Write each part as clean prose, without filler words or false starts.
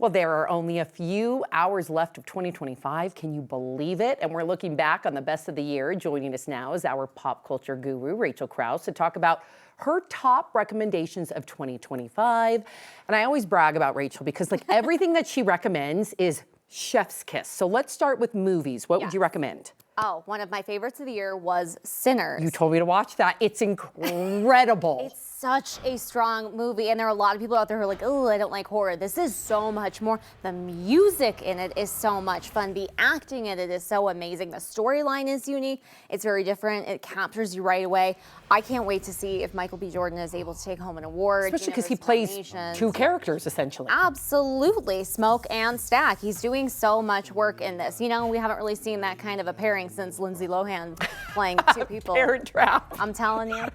Well, there are only a few hours left of 2025. Can you believe it? And we're looking back on the best of the year. Joining us now is our pop culture guru, Rachael Krause, to talk about her top recommendations of 2025. And I always brag about Rachael because like everything that she recommends is chef's kiss. So let's start with movies. What would you recommend? Oh, one of my favorites of the year was Sinners. You told me to watch that. It's incredible. It's such a strong movie, and there are a lot of people out there who are like, oh, I don't like horror. This is so much more. The music in it is so much fun. The acting in it is so amazing. The storyline is unique. It's very different. It captures you right away. I can't wait to see if Michael B. Jordan is able to take home an award. Especially because he plays two characters, essentially. Absolutely. Smoke and Stack. He's doing so much work in this. You know, we haven't really seen that kind of a pairing since Lindsay Lohan playing two people. Parent Trap. I'm telling you.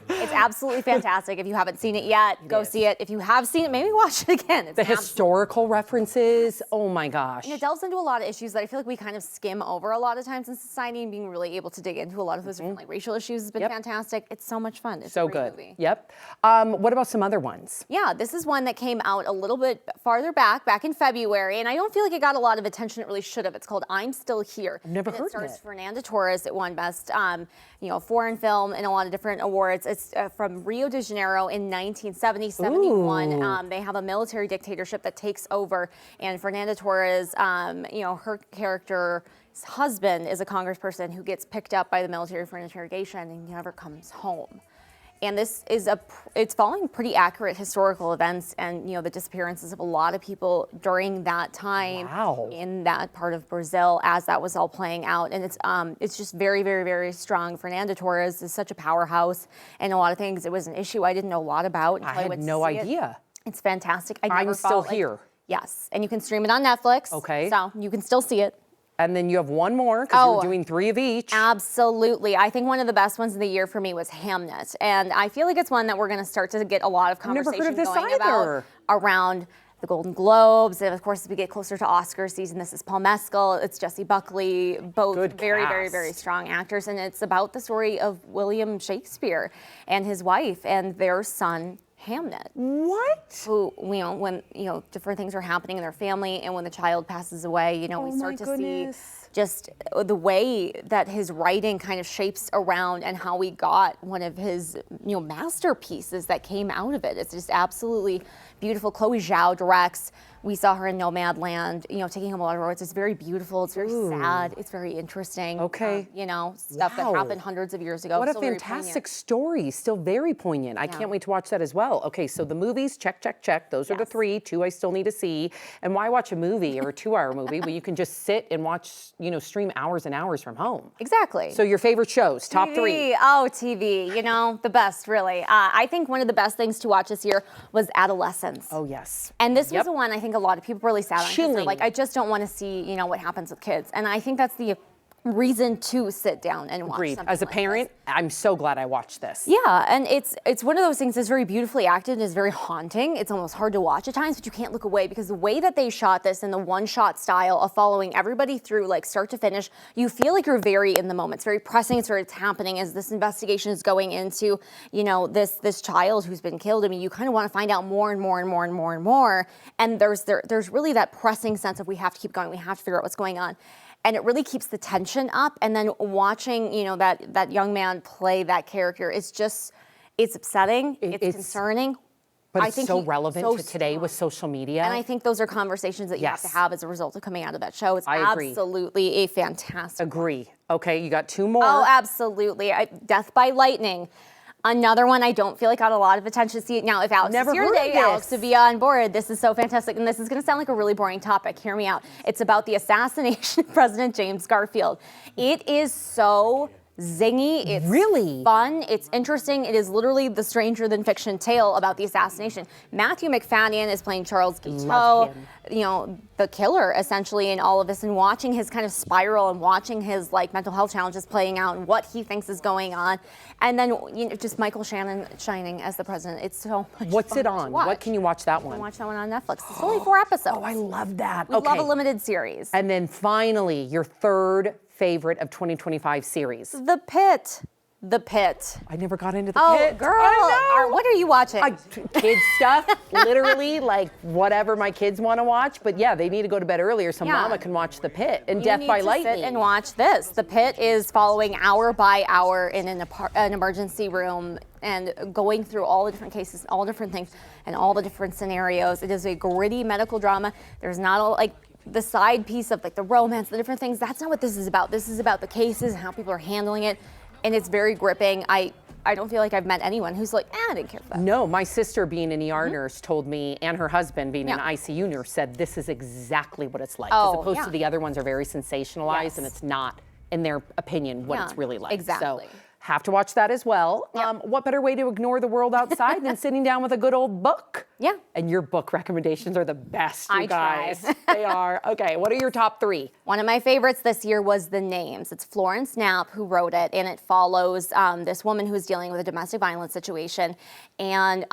It's absolutely fantastic. If you haven't seen it yet, go see it. If you have seen it, maybe watch it again. It's the historical references, oh my gosh. And it delves into a lot of issues that I feel like we kind of skim over a lot of times in society, and being really able to dig into a lot of those different like racial issues has been fantastic. It's so much fun. It's so a great good. movie. Yep. What about some other ones? Yeah, this is one that came out a little bit farther back in February, and I don't feel like it got a lot of attention it really should have. It's called I'm Still Here. I've never heard of it. It stars Fernanda Torres. It won Best foreign film in a lot of different awards. It's from Rio de Janeiro in 1971. They have a military dictatorship that takes over, and Fernanda Torres, her character's husband is a congressperson who gets picked up by the military for an interrogation and he never comes home. And this is it's following pretty accurate historical events and, the disappearances of a lot of people during that time in that part of Brazil as that was all playing out. And it's just very, very, very strong. Fernanda Torres is such a powerhouse in a lot of things. It was an issue I didn't know a lot about. I had no idea. It's fantastic. I'm Still Here. Yes. And you can stream it on Netflix. Okay. So you can still see it. And then you have one more because you're doing 3 of each. Absolutely. I think one of the best ones of the year for me was Hamnet. And I feel like it's one that we're going to start to get a lot of conversation going about around the Golden Globes. And of course, as we get closer to Oscar season, this is Paul Mescal, it's Jessie Buckley, both very, very, very strong actors. And it's about the story of William Shakespeare and his wife and their son, Hamnet. What? Who, when, different things are happening in their family and when the child passes away, we start to see just the way that his writing kind of shapes around and how we got one of his, masterpieces that came out of it. It's just absolutely beautiful. Chloe Zhao directs. We saw her in Nomadland, taking home a lot of awards. It's very beautiful. It's very sad. It's very interesting. Okay. Stuff that happened hundreds of years ago. What a fantastic story. Still very poignant. I can't wait to watch that as well. Okay, so the movies, check. Those are the 3. 2 I still need to see. And why watch a movie or a 2-hour movie when you can just sit and watch, stream hours and hours from home? Exactly. So your favorite shows, top 3. Oh, TV, the best, really. I think one of the best things to watch this year was Adolescence. Oh, yes. And this was the one I think a lot of people really sat on. Chilling. Like, I just don't want to see, what happens with kids. And I think that's the reason to sit down and watch something As a parent, I'm so glad I watched this. Yeah, and it's one of those things that's very beautifully acted and is very haunting. It's almost hard to watch at times, but you can't look away because the way that they shot this in the one-shot style of following everybody through, like start to finish, you feel like you're very in the moment. It's very pressing. It's happening as this investigation is going into, this child who's been killed. I mean, you kind of want to find out more and more and more and more and more. And there's really that pressing sense of we have to keep going. We have to figure out what's going on. And it really keeps the tension up. And then watching, that young man play that character, it's upsetting, it's concerning. But it's so relevant to today with social media. And I think those are conversations that you have to have as a result of coming out of that show. It's absolutely a fantastic Agree. Okay, you got 2 more. Oh, absolutely. Death by Lightning. Another one I don't feel like got a lot of attention to see it. Now, if Alex is here today, Alex would be on board. This is so fantastic. And this is going to sound like a really boring topic. Hear me out. It's about the assassination of President James Garfield. It is so zingy. It's really fun. It's interesting. It is literally the stranger than fiction tale about the assassination. Matthew McFadden is playing Charles Guiteau, the killer essentially in all of this, and watching his kind of spiral and watching his mental health challenges playing out and what he thinks is going on. And then just Michael Shannon shining as the president. It's so much What's fun it on? What can you watch that one? You can watch that one on Netflix. It's only 4 episodes. Oh, I love that. We love a limited series. And then finally, your 3rd favorite of 2025 series. The Pit. The Pit. I never got into the Oh, Pit. girl, I know. what are you watching? Kids stuff, literally, like whatever my kids want to watch. But yeah, they need to go to bed earlier so Yeah. Mama can watch The Pit and You Death need by to Lightning. sit and watch this. The Pit is following hour by hour in an emergency room and going through all the different cases, all different things, and all the different scenarios. It is a gritty medical drama. There's not a, like the side piece of like the romance, the different things. That's not what this is about. This is about the cases and how people are handling it, and it's very gripping. I don't feel like I've met anyone who's like, I didn't care for that. No, my sister being an ER nurse told me, and her husband being an ICU nurse said this is exactly what it's like, as opposed to the other ones are very sensationalized and it's not, in their opinion, what it's really like. Exactly. So have to watch that as well. What better way to ignore the world outside than sitting down with a good old book? Yeah. And your book recommendations are the best, you I try. guys. They are. Okay, what are your top 3? One of my favorites this year was The Names. It's Florence Knapp who wrote it, and it follows this woman who's dealing with a domestic violence situation, and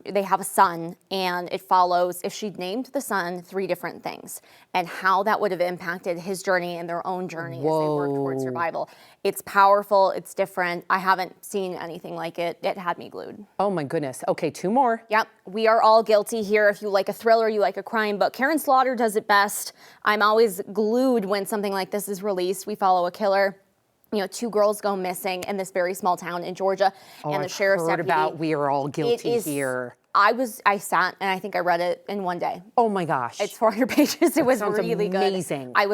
they have a son, and it follows if she'd named the son 3 different things and how that would have impacted his journey and their own journey as they work towards survival. It's powerful. It's different. I haven't seen anything like it. It had me glued. Oh my goodness. Okay, 2 more. Yep, We Are All Guilty here. If you like a thriller, you like a crime book. Karen Slaughter does it best. I'm always glued when something like this is released. We follow a killer. 2 girls go missing in this very small town in Georgia, and the sheriff's heard deputy. about We Are All Guilty here. I sat and I think I read it in one day. Oh my gosh. It's 400 pages. It was really amazing. good. I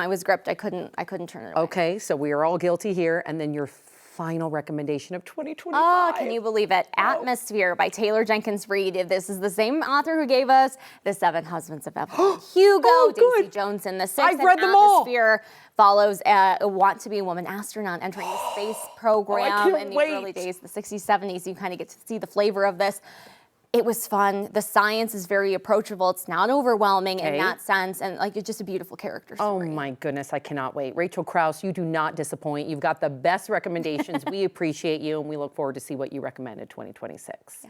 was gripped. I couldn't turn it away. Okay, so We Are All Guilty here, and then your final recommendation of 2025. Oh, can you believe it? Atmosphere by Taylor Jenkins Reid. This is the same author who gave us The 7 Husbands of Evelyn Hugo, Daisy Jones and the 6. I've read them all. Atmosphere follows a want-to-be-a-woman astronaut entering the space program in the early days, the 60s, 70s. You kind of get to see the flavor of this. It was fun. The science is very approachable. It's not overwhelming in that sense, and it's just a beautiful character story. Oh my goodness, I cannot wait. Rachael Krause, you do not disappoint. You've got the best recommendations. We appreciate you, and we look forward to see what you recommend in 2026.